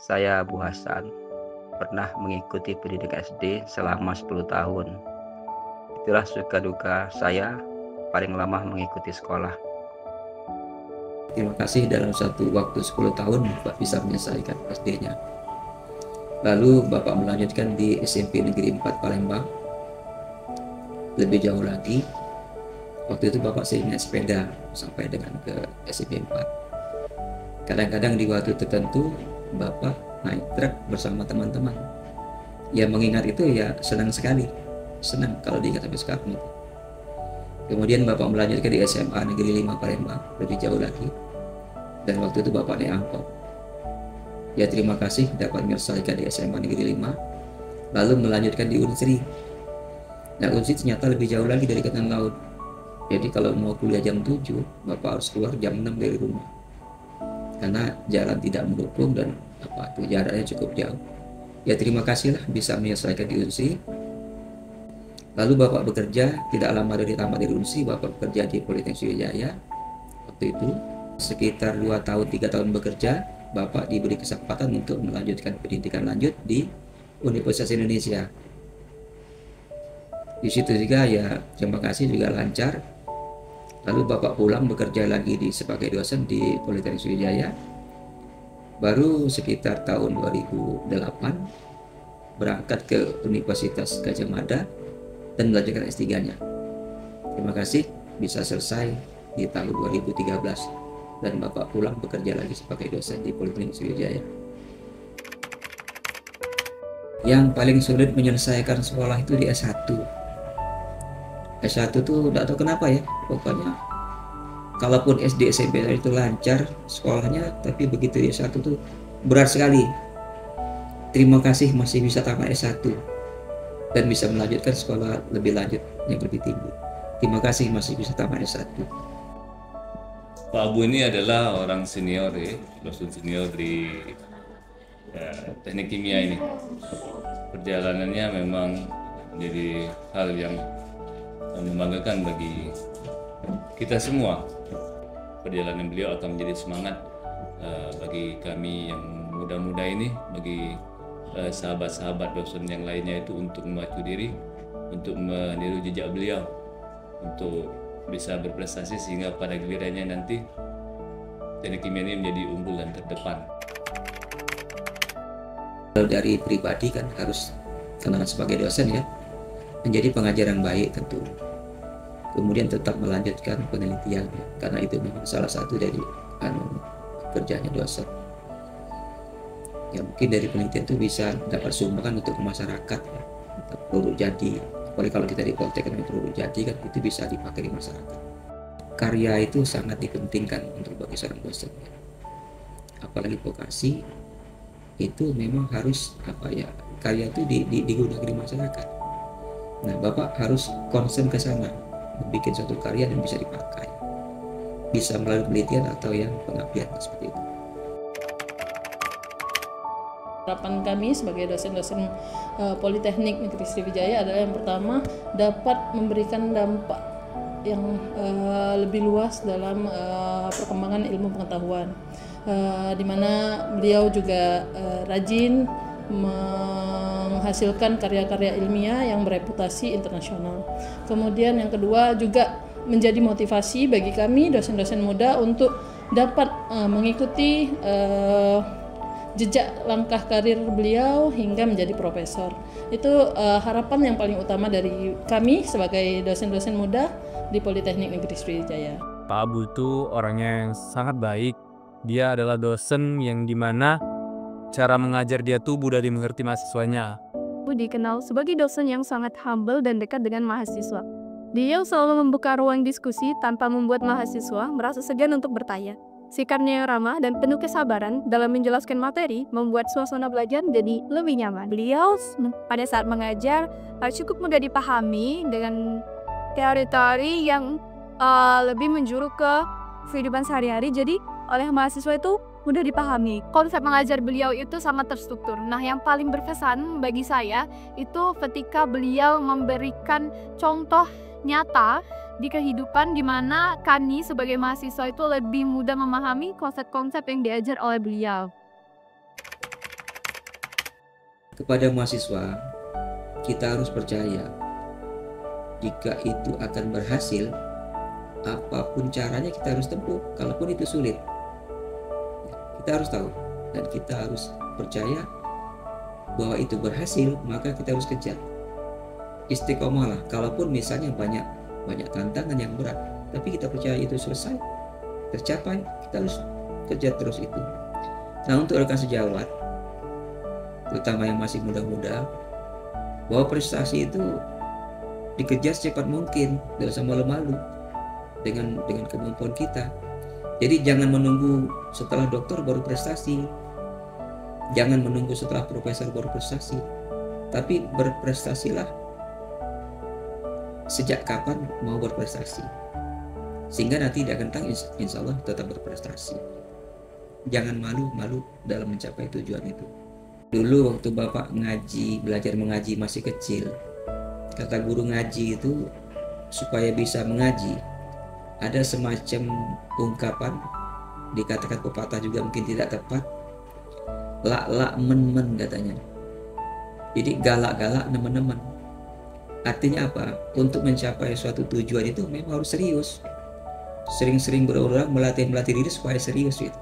Saya Abu Hasan, pernah mengikuti pendidikan SD selama 10 tahun. Itulah suka duka saya paling lama mengikuti sekolah. Terima kasih dalam satu waktu 10 tahun Bapak bisa menyelesaikan SD-nya. Lalu Bapak melanjutkan di SMP Negeri 4 Palembang. Lebih jauh lagi, waktu itu Bapak sering naik sepeda sampai dengan ke SMP 4. Kadang-kadang di waktu tertentu Bapak naik truk bersama teman-teman. Ya mengingat itu ya senang sekali. Senang kalau diingat sampai sekarang itu. Kemudian Bapak melanjutkan di SMA Negeri 5 Palembang, lebih jauh lagi. Dan waktu itu Bapak naik angkot. Ya terima kasih dapat menyelesaikan di SMA Negeri 5, lalu melanjutkan di Unsri. Nah Unsri ternyata lebih jauh lagi dari Angkatan Laut. Jadi kalau mau kuliah jam 7, Bapak harus keluar jam 6 dari rumah. Karena jalan tidak mendukung dan jaraknya cukup jauh. Ya terima kasihlah bisa menyelesaikan di Unsri. Lalu Bapak bekerja, tidak lama dari tamat dari Unsri, Bapak bekerja di Politeknik Sriwijaya. Waktu itu sekitar 2 tahun 3 tahun bekerja, Bapak diberi kesempatan untuk melanjutkan pendidikan lanjut di Universitas Indonesia. Di situ juga ya terima kasih juga lancar. Lalu Bapak pulang bekerja lagi sebagai dosen di Politeknik Sriwijaya. Baru sekitar tahun 2008 berangkat ke Universitas Gadjah Mada dan melanjutkan S3-nya. Terima kasih bisa selesai di tahun 2013 dan Bapak pulang bekerja lagi sebagai dosen di Politeknik Sriwijaya. Yang paling sulit menyelesaikan sekolah itu di S1. S1 tuh tidak tahu kenapa ya, pokoknya kalaupun SD SMP itu lancar sekolahnya, tapi begitu di S1 tuh berat sekali. Terima kasih masih bisa tamat S1 dan bisa melanjutkan sekolah lebih lanjut yang lebih tinggi. Terima kasih masih bisa tamat S1. Pak Abu ini adalah orang senior ya, dosen senior di teknik kimia ini. Perjalanannya memang menjadi hal yang membanggakan bagi kita semua. Perjalanan beliau akan menjadi semangat bagi kami yang muda-muda ini, bagi sahabat-sahabat dosen yang lainnya itu untuk memacu diri, untuk meniru jejak beliau, untuk bisa berprestasi sehingga pada gilirannya nanti teknik kimia ini menjadi unggul dan terdepan. Dari pribadi kan harus karena sebagai dosen ya menjadi pengajar yang baik tentu. Kemudian tetap melanjutkan penelitian karena itu memang salah satu dari kerjanya dosen. Ya mungkin dari penelitian itu bisa dapat sumbangan untuk masyarakat ya, untuk produk jadi. Apalagi kalau kita di Politeknik produk jadi kan itu bisa dipakai di masyarakat. Karya itu sangat dipentingkan untuk bagi seorang dosen. Ya. Apalagi vokasi itu memang harus karya itu digunakan di masyarakat. Nah Bapak harus konsen ke sana, membuat suatu karya dan bisa dipakai, bisa melalui penelitian atau yang pengabdian seperti itu. Harapan kami sebagai dosen-dosen Politeknik Negeri Sriwijaya adalah yang pertama dapat memberikan dampak yang lebih luas dalam perkembangan ilmu pengetahuan, di mana beliau juga rajin menghasilkan karya-karya ilmiah yang bereputasi internasional. Kemudian yang kedua juga menjadi motivasi bagi kami dosen-dosen muda untuk dapat mengikuti jejak langkah karir beliau hingga menjadi profesor. Itu harapan yang paling utama dari kami sebagai dosen-dosen muda di Politeknik Negeri Sriwijaya. Pak Abu itu orangnya yang sangat baik. Dia adalah dosen yang dimana cara mengajar dia tuh mudah dimengerti mahasiswanya. Abu dikenal sebagai dosen yang sangat humble dan dekat dengan mahasiswa. Dia selalu membuka ruang diskusi tanpa membuat mahasiswa merasa segan untuk bertanya. Sikapnya yang ramah dan penuh kesabaran dalam menjelaskan materi membuat suasana belajar jadi lebih nyaman. Beliau pada saat mengajar cukup mudah dipahami dengan teori-teori yang lebih menjuru ke kehidupan sehari-hari. Jadi oleh mahasiswa itu mudah dipahami. Konsep mengajar beliau itu sangat terstruktur. Nah, yang paling berkesan bagi saya itu ketika beliau memberikan contoh nyata di kehidupan di mana kami sebagai mahasiswa itu lebih mudah memahami konsep-konsep yang diajar oleh beliau. kepada mahasiswa, kita harus percaya jika itu akan berhasil, apapun caranya kita harus tempuh, kalaupun itu sulit. Kita harus tahu dan kita harus percaya bahwa itu berhasil, maka kita harus kejar. Istiqomahlah, kalaupun misalnya banyak tantangan yang berat, tapi kita percaya itu selesai, tercapai, kita harus kejar terus itu. Nah, untuk rekan sejawat, terutama yang masih muda-muda, bahwa prestasi itu dikejar secepat mungkin, tidak usah malu-malu dengan kemampuan kita. Jadi jangan menunggu setelah dokter baru prestasi, jangan menunggu setelah profesor baru prestasi, tapi berprestasilah sejak kapan mau berprestasi, sehingga nanti di akan datang insya Allah tetap berprestasi. Jangan malu-malu dalam mencapai tujuan itu. Dulu waktu Bapak belajar mengaji masih kecil, kata guru ngaji itu supaya bisa mengaji, ada semacam ungkapan, dikatakan pepatah juga mungkin tidak tepat, lak men katanya. Jadi galak-galak nemen-nemen. Artinya apa? Untuk mencapai suatu tujuan itu memang harus serius. Sering-sering berulang melatih diri supaya serius gitu.